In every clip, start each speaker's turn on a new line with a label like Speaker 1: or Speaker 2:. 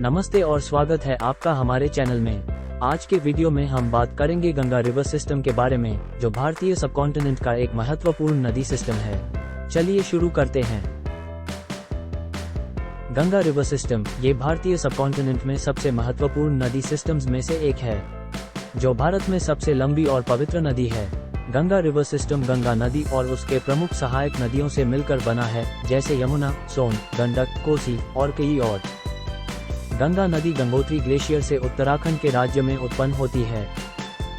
Speaker 1: नमस्ते और स्वागत है आपका हमारे चैनल में। आज के वीडियो में हम बात करेंगे गंगा रिवर सिस्टम के बारे में, जो भारतीय सबकॉन्टिनेंट का एक महत्वपूर्ण नदी सिस्टम है। चलिए शुरू करते हैं। गंगा रिवर सिस्टम ये भारतीय सबकॉन्टिनेंट में सबसे महत्वपूर्ण नदी सिस्टम्स में से एक है, जो भारत में सबसे लंबी और पवित्र नदी है। गंगा रिवर सिस्टम गंगा नदी और उसके प्रमुख सहायक नदियों से मिलकर बना है, जैसे यमुना, सोन, गंडक, कोसी और कई और। गंगा नदी गंगोत्री ग्लेशियर से उत्तराखंड के राज्य में उत्पन्न होती है।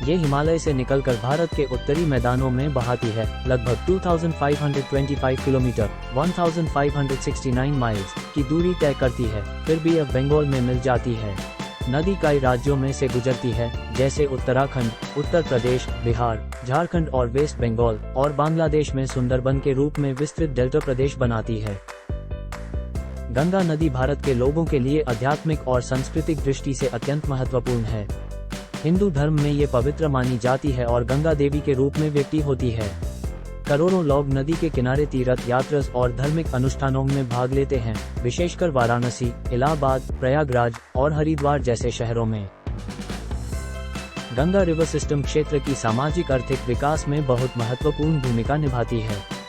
Speaker 1: ये हिमालय से निकलकर भारत के उत्तरी मैदानों में बहाती है। लगभग 2525 किलोमीटर 1569 माइल्स की दूरी तय करती है, फिर भी अब बंगाल में मिल जाती है। नदी कई राज्यों में से गुजरती है, जैसे उत्तराखंड, उत्तर प्रदेश, बिहार, झारखंड और वेस्ट बंगाल, और बांग्लादेश में सुंदरबन के रूप में विस्तृत डेल्टा प्रदेश बनाती है। गंगा नदी भारत के लोगों के लिए आध्यात्मिक और सांस्कृतिक दृष्टि से अत्यंत महत्वपूर्ण है। हिंदू धर्म में ये पवित्र मानी जाती है और गंगा देवी के रूप में व्यक्ति होती है। करोड़ों लोग नदी के किनारे तीर्थ यात्रा और धार्मिक अनुष्ठानों में भाग लेते हैं, विशेषकर वाराणसी, इलाहाबाद, प्रयागराज और हरिद्वार जैसे शहरों में। गंगा रिवर सिस्टम क्षेत्र की सामाजिक आर्थिक विकास में बहुत महत्वपूर्ण भूमिका निभाती है।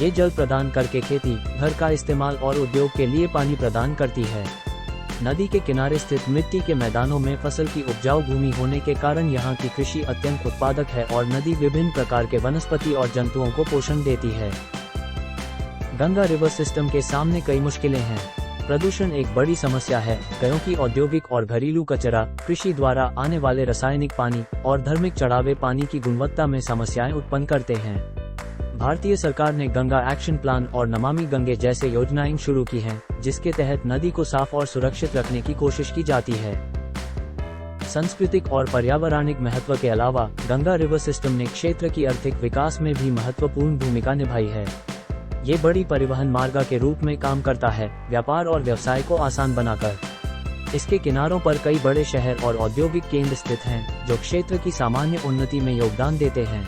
Speaker 1: ये जल प्रदान करके खेती, घर का इस्तेमाल और उद्योग के लिए पानी प्रदान करती है। नदी के किनारे स्थित मिट्टी के मैदानों में फसल की उपजाऊ भूमि होने के कारण यहाँ की कृषि अत्यंत उत्पादक है और नदी विभिन्न प्रकार के वनस्पति और जंतुओं को पोषण देती है। गंगा रिवर सिस्टम के सामने कई मुश्किलें हैं। प्रदूषण एक बड़ी समस्या है, क्योंकि औद्योगिक और घरेलू कचरा, कृषि द्वारा आने वाले रासायनिक पानी और धार्मिक चढ़ावे पानी की गुणवत्ता में समस्याएं उत्पन्न करते हैं। भारतीय सरकार ने गंगा एक्शन प्लान और नमामि गंगे जैसे योजनाएं शुरू की हैं, जिसके तहत नदी को साफ और सुरक्षित रखने की कोशिश की जाती है। सांस्कृतिक और पर्यावरणिक महत्व के अलावा गंगा रिवर सिस्टम ने क्षेत्र की आर्थिक विकास में भी महत्वपूर्ण भूमिका निभाई है। ये बड़ी परिवहन मार्ग के रूप में काम करता है, व्यापार और व्यवसाय को आसान बनाकर। इसके किनारों पर कई बड़े शहर और औद्योगिक केंद्र स्थित हैं, जो क्षेत्र की सामान्य उन्नति में योगदान देते हैं।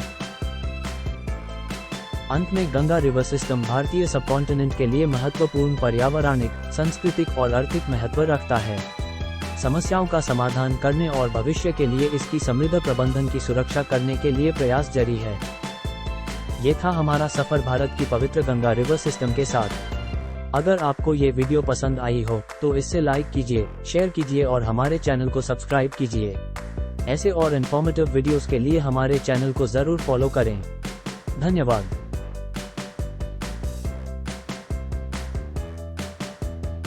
Speaker 1: अंत में गंगा रिवर सिस्टम भारतीय सबकॉन्टिनेंट के लिए महत्वपूर्ण पर्यावरणिक, सांस्कृतिक और आर्थिक महत्व रखता है। समस्याओं का समाधान करने और भविष्य के लिए इसकी समृद्ध प्रबंधन की सुरक्षा करने के लिए प्रयास जारी है। ये था हमारा सफर भारत की पवित्र गंगा रिवर सिस्टम के साथ। अगर आपको ये वीडियो पसंद आई हो तो इसे लाइक कीजिए, शेयर कीजिए और हमारे चैनल को सब्सक्राइब कीजिए। ऐसे और इन्फॉर्मेटिव वीडियोस के लिए हमारे चैनल को जरूर फॉलो करें। धन्यवाद।